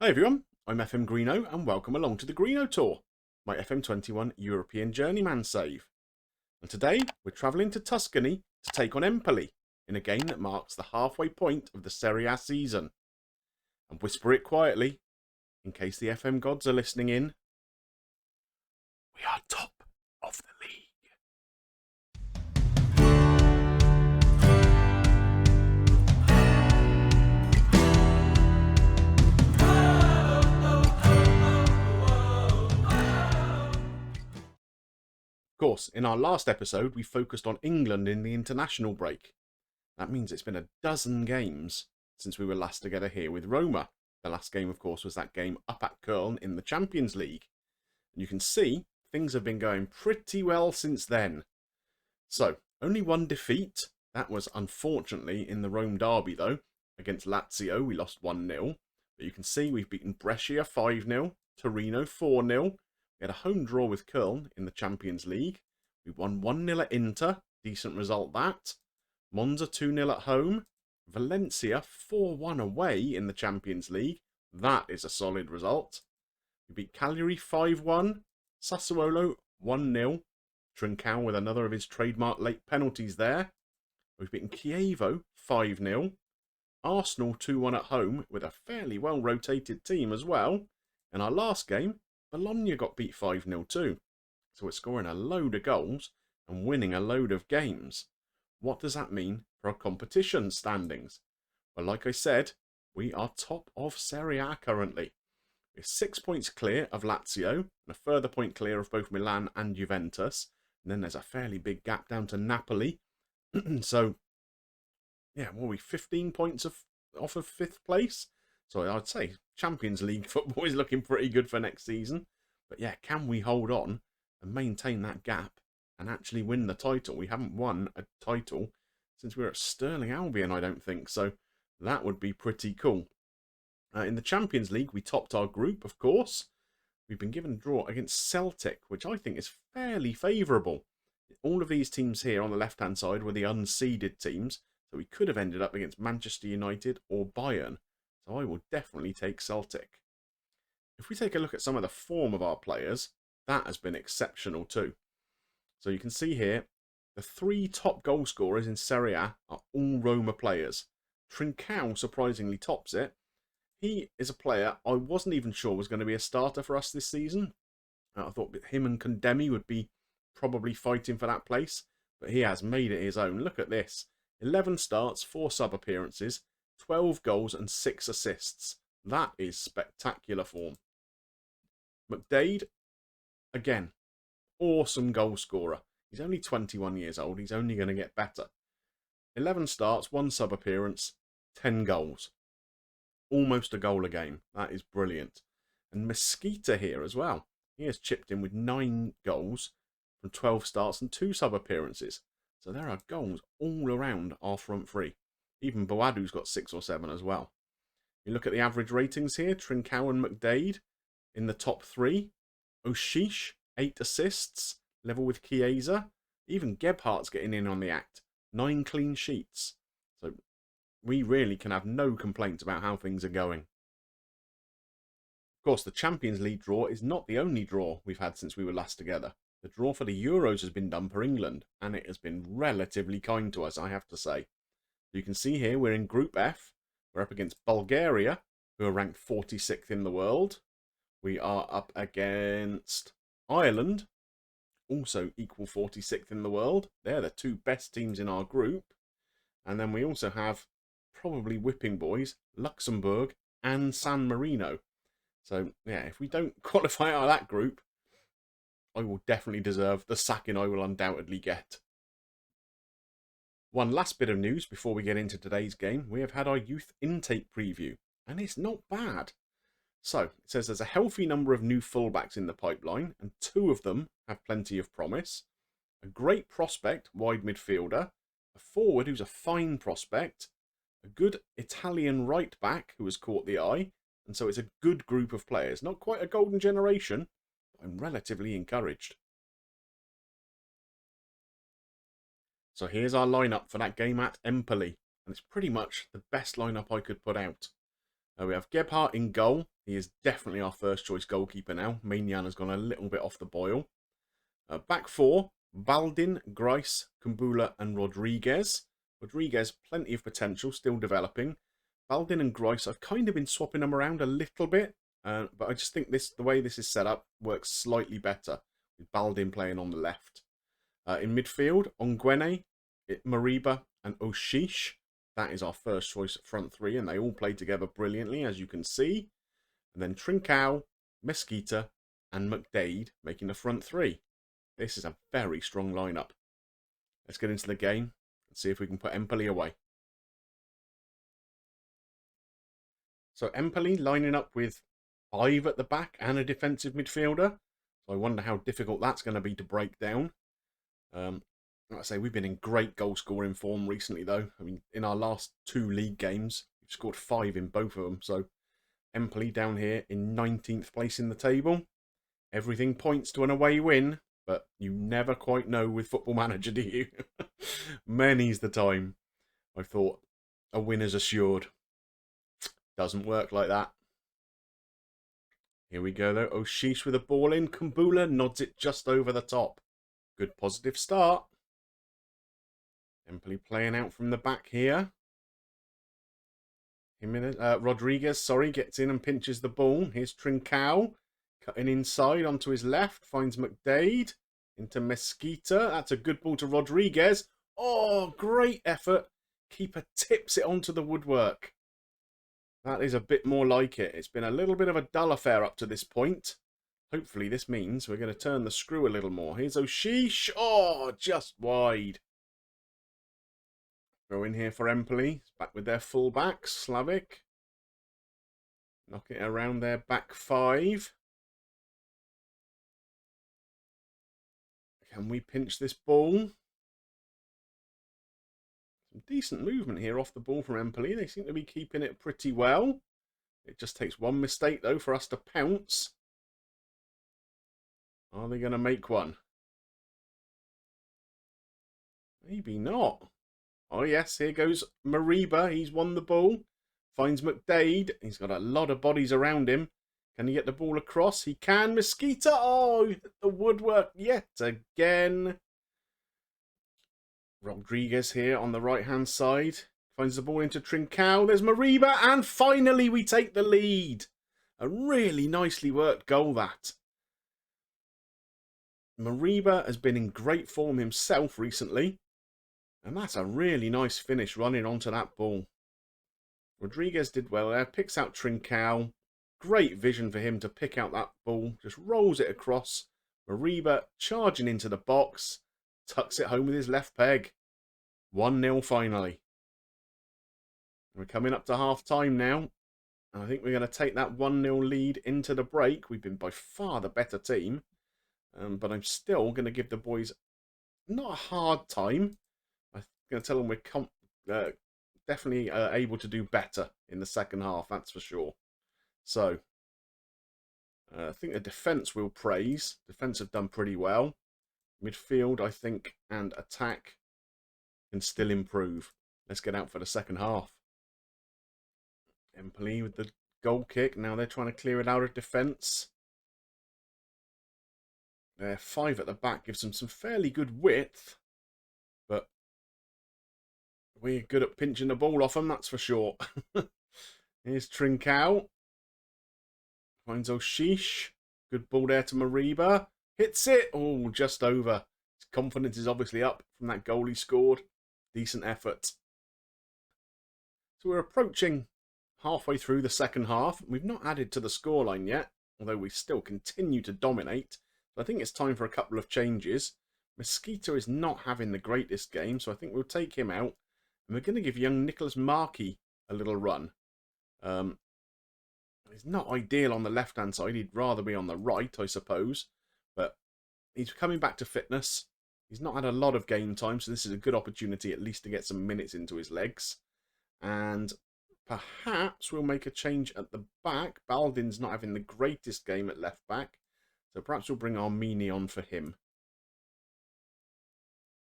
Hi everyone, I'm FMGreeno and welcome along to the Greeno Tour, my FM21 European journeyman save. And today we're travelling to Tuscany to take on Empoli in a game that marks the halfway point of the Serie A season. And whisper it quietly, in case the FM gods are listening in, we are top of the league. Of course, in our last episode, we focused on England in the international break. That means it's been a dozen games since we were last together here with Roma. The last game, of course, was that game up at Köln in the Champions League. And you can see things have been going pretty well since then. So, only one defeat. That was unfortunately in the Rome derby, though. Against Lazio, we lost 1-0. But you can see we've beaten Brescia 5-0, Torino 4-0. We had a home draw with Köln in the Champions League. We won 1-0 at Inter. Decent result that. Monza 2-0 at home. Valencia 4-1 away in the Champions League. That is a solid result. We beat Cagliari 5-1. Sassuolo 1-0. Trincao with another of his trademark late penalties there. We've beaten Chievo 5-0. Arsenal 2-1 at home with a fairly well rotated team as well. In our last game, Bologna got beat 5-0 too. So we're scoring a load of goals and winning a load of games. What does that mean for our competition standings? Well, like I said, we are top of Serie A currently. We're 6 points clear of Lazio and a further point clear of both Milan and Juventus. And then there's a fairly big gap down to Napoli. So, yeah, what are we, 15 points off of 5th place? So I'd say Champions League football is looking pretty good for next season. But yeah, can we hold on and maintain that gap and actually win the title? We haven't won a title since we were at Sterling Albion, I don't think. So that would be pretty cool. In the Champions League, we topped our group, of course. We've been given a draw against Celtic, which I think is fairly favourable. All of these teams here on the left-hand side were the unseeded teams. So we could have ended up against Manchester United or Bayern. So I will definitely take Celtic. If we take a look at some of the form of our players, that has been exceptional too. So you can see here, the 3 top goal scorers in Serie A are all Roma players. Trincao surprisingly tops it. He is a player I wasn't even sure was going to be a starter for us this season. I thought him and Condemi would be probably fighting for that place, but he has made it his own. Look at this. 11 starts, 4 sub-appearances, 12 goals and 6 assists. That is spectacular form. McDade, again, awesome goal scorer. He's only 21 years old. He's only going to get better. 11 starts, 1 sub-appearance, 10 goals. Almost a goal a game. That is brilliant. And Mesquita here as well. He has chipped in with 9 goals from 12 starts and 2 sub-appearances. So there are goals all around our front three. Even Boadu's got 6 or 7 as well. You look at the average ratings here. Trincao and McDade in the top 3. Oshish, 8 assists, level with Chiesa. Even Gebhardt's getting in on the act. 9 clean sheets. So we really can have no complaints about how things are going. Of course, the Champions League draw is not the only draw we've had since we were last together. The draw for the Euros has been done for England, and it has been relatively kind to us, I have to say. You can see here we're in Group F. We're up against Bulgaria, who are ranked 46th in the world. We are up against Ireland, also equal 46th in the world. They're the 2 best teams in our group. And then we also have, probably whipping boys, Luxembourg and San Marino. So, yeah, if we don't qualify out of that group, I will definitely deserve the sacking I will undoubtedly get. One last bit of news before we get into today's game. We have had our youth intake preview, and it's not bad. So, it says there's a healthy number of new fullbacks in the pipeline, and 2 of them have plenty of promise. A great prospect, wide midfielder. A forward who's a fine prospect. A good Italian right back who has caught the eye. And so it's a good group of players. Not quite a golden generation, but I'm relatively encouraged. So here's our lineup for that game at Empoli. And it's pretty much the best lineup I could put out. We have Gebhardt in goal. He is definitely our first choice goalkeeper now. Maignan has gone a little bit off the boil. Back four, Baldin, Grice, Kumbula and Rodriguez. Rodriguez, plenty of potential, still developing. Baldin and Grice, I've kind of been swapping them around a little bit. But I just think the way this is set up works slightly better, with Baldin playing on the left. In midfield, Ongwene, Mariba and Oshish. That is our first choice front three, and they all play together brilliantly, as you can see. And then Trincao, Mesquita and McDade making the front three. This is a very strong lineup. Let's get into the game and see if we can put Empoli away. So Empoli lining up with 5 at the back and a defensive midfielder. So I wonder how difficult that's going to be to break down. Like I say, we've been in great goal scoring form recently, though. I mean, in our last 2 league games, we've scored 5 in both of them. So Empoli down here in 19th place in the table. Everything points to an away win, but you never quite know with Football Manager, do you? Many's the time I thought a win is assured. Doesn't work like that. Here we go, though. Oshish with a ball in. Kumbula nods it just over the top. Good positive start. Empoli playing out from the back here. Rodriguez, gets in and pinches the ball. Here's Trincao. Cutting inside onto his left. Finds McDade. Into Mesquita. That's a good ball to Rodriguez. Oh, great effort. Keeper tips it onto the woodwork. That is a bit more like it. It's been a little bit of a dull affair up to this point. Hopefully this means we're going to turn the screw a little more. Here's Oshish. Oh, just wide. Throw in here for Empoli. Back with their full-back, Slavic. Knock it around their back 5. Can we pinch this ball? Some decent movement here off the ball from Empoli. They seem to be keeping it pretty well. It just takes one mistake, though, for us to pounce. Are they going to make one? Maybe not. Oh, yes, here goes Mariba. He's won the ball. Finds McDade. He's got a lot of bodies around him. Can he get the ball across? He can. Mesquita. Oh, the woodwork yet again. Rodriguez here on the right-hand side. Finds the ball into Trincao. There's Mariba. And finally, we take the lead. A really nicely worked goal, that. Mariba has been in great form himself recently. And that's a really nice finish running onto that ball. Rodriguez did well there. Picks out Trincao. Great vision for him to pick out that ball. Just rolls it across. Mariba charging into the box. Tucks it home with his left peg. 1-0 finally. We're coming up to half-time now. And I think we're going to take that 1-0 lead into the break. We've been by far the better team. But I'm still going to give the boys not a hard time. I'm going to tell them we're definitely able to do better in the second half, that's for sure. So, I think the defence we'll praise. Defence have done pretty well. Midfield, I think, and attack can still improve. Let's get out for the second half. Empoli with the goal kick. Now they're trying to clear it out of defence. Their 5 at the back gives them some fairly good width. But we're good at pinching the ball off them, that's for sure. Here's Trincao. Finds Oshish. Good ball there to Mariba. Hits it. Oh, just over. His confidence is obviously up from that goal he scored. Decent effort. So we're approaching halfway through the second half. We've not added to the scoreline yet, although we still continue to dominate. So I think it's time for a couple of changes. Mesquita is not having the greatest game, so I think we'll take him out. And we're going to give young Nicholas Markey a little run. He's not ideal on the left-hand side. He'd rather be on the right, I suppose. But he's coming back to fitness. He's not had a lot of game time, so this is a good opportunity at least to get some minutes into his legs. And perhaps we'll make a change at the back. Baldin's not having the greatest game at left-back. So perhaps we'll bring Armini on for him.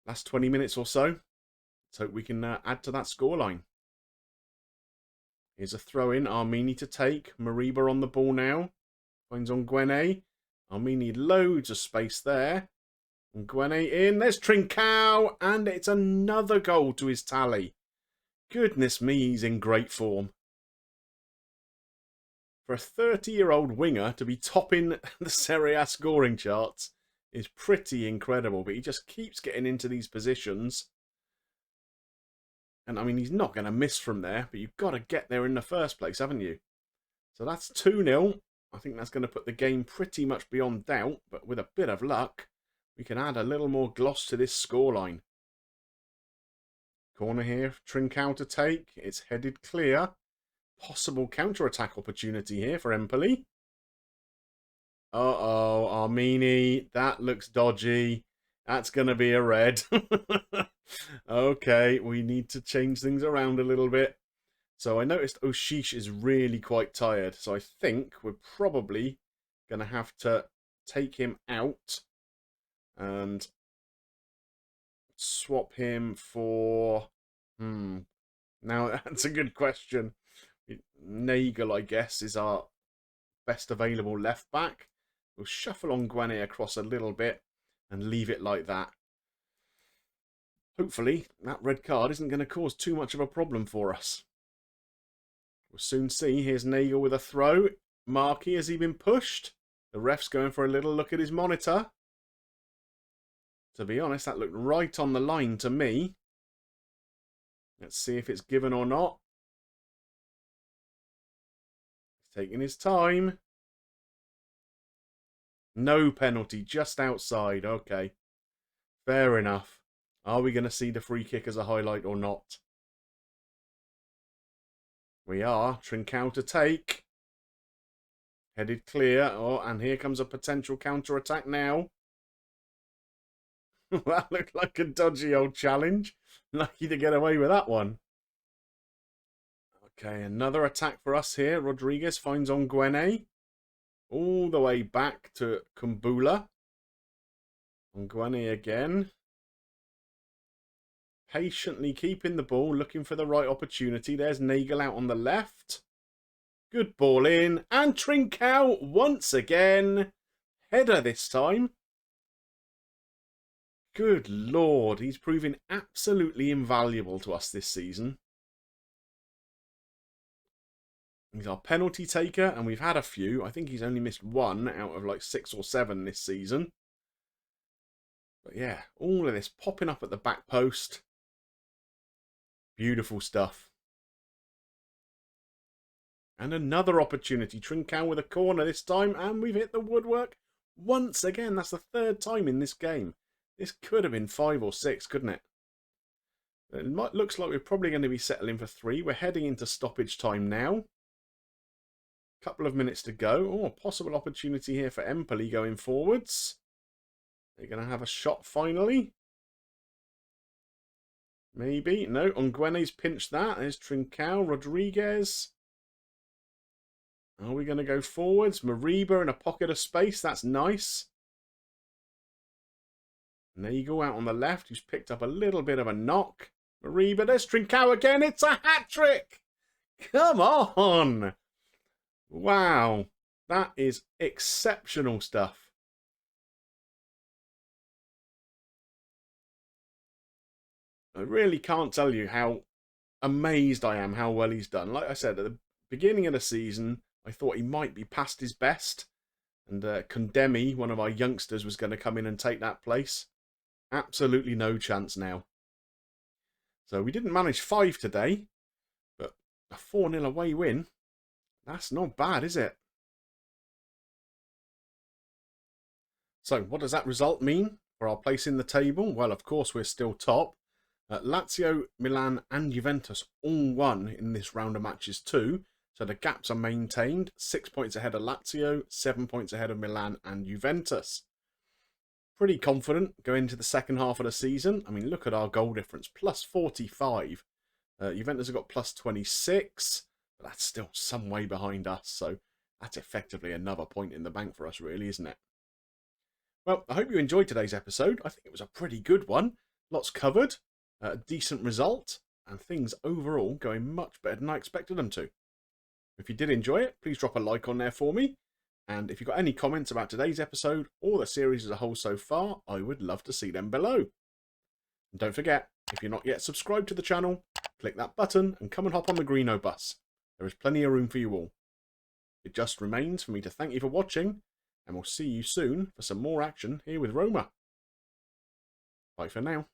Last 20 minutes or so. Let's hope we can add to that scoreline. Here's a throw-in. Armini to take. Mariba on the ball now. Finds on Gwene. Armini loads of space there. And Gwene in. There's Trincao. And it's another goal to his tally. Goodness me, he's in great form. For a 30-year-old winger to be topping the Serie A scoring charts is pretty incredible. But he just keeps getting into these positions. And I mean, he's not going to miss from there. But you've got to get there in the first place, haven't you? So that's 2-0. I think that's going to put the game pretty much beyond doubt. But with a bit of luck, we can add a little more gloss to this scoreline. Corner here, Trincao to take. It's headed clear. Possible counter-attack opportunity here for Empoli. Uh-oh, Armini. That looks dodgy. That's going to be a red. Okay, we need to change things around a little bit. So I noticed Oshish is really quite tired. So I think we're probably going to have to take him out and swap him for... Now, that's a good question. Nagel, I guess, is our best available left back. We'll shuffle on Gwene across a little bit and leave it like that. Hopefully, that red card isn't going to cause too much of a problem for us. We'll soon see. Here's Nagel with a throw. Markey, has he been pushed? The ref's going for a little look at his monitor. To be honest, that looked right on the line to me. Let's see if it's given or not. He's taking his time. No penalty, just outside. Okay. Fair enough. Are we going to see the free kick as a highlight or not? We are. Trincao to take. Headed clear. Oh, and here comes a potential counter-attack now. That looked like a dodgy old challenge. Lucky to get away with that one. Okay, another attack for us here. Rodriguez finds on Gwene. All the way back to Kumbula. On Gwene again. Patiently keeping the ball, looking for the right opportunity. There's Nagel out on the left. Good ball in. And Trincao once again. Header this time. Good Lord, he's proving absolutely invaluable to us this season. He's our penalty taker, and we've had a few. I think he's only missed one out of like 6 or 7 this season. But yeah, all of this popping up at the back post. Beautiful stuff. And another opportunity. Trincao with a corner this time, and we've hit the woodwork once again. That's the 3rd time in this game. This could have been 5 or 6, couldn't it? Looks like we're probably going to be settling for 3. We're heading into stoppage time now. Couple of minutes to go. Oh, a possible opportunity here for Empoli going forwards. They're going to have a shot finally. Maybe. No, Ongwene's pinched that. There's Trincao, Rodriguez. Are we going to go forwards? Mariba in a pocket of space. That's nice. Nagel out on the left, who's picked up a little bit of a knock. Mariba, there's Trincao again. It's a hat-trick. Come on. Wow. That is exceptional stuff. I really can't tell you how amazed I am how well he's done. Like I said, at the beginning of the season, I thought he might be past his best. And Condemi, one of our youngsters, was going to come in and take that place. Absolutely no chance now. So we didn't manage 5 today. But a 4-0 away win, that's not bad, is it? So what does that result mean for our place in the table? Well, of course, we're still top. Lazio, Milan and Juventus all won in this round of matches too. So the gaps are maintained. 6 points ahead of Lazio, 7 points ahead of Milan and Juventus. Pretty confident going into the second half of the season. I mean, look at our goal difference. Plus 45. Juventus have got plus 26. But that's still some way behind us. So that's effectively another point in the bank for us, really, isn't it? Well, I hope you enjoyed today's episode. I think it was a pretty good one. Lots covered. A decent result. And things overall going much better than I expected them to. If you did enjoy it, please drop a like on there for me. And if you've got any comments about today's episode or the series as a whole so far, I would love to see them below. And don't forget, if you're not yet subscribed to the channel, click that button and come and hop on the Greenobus. There is plenty of room for you all. It just remains for me to thank you for watching, and we'll see you soon for some more action here with Roma. Bye for now.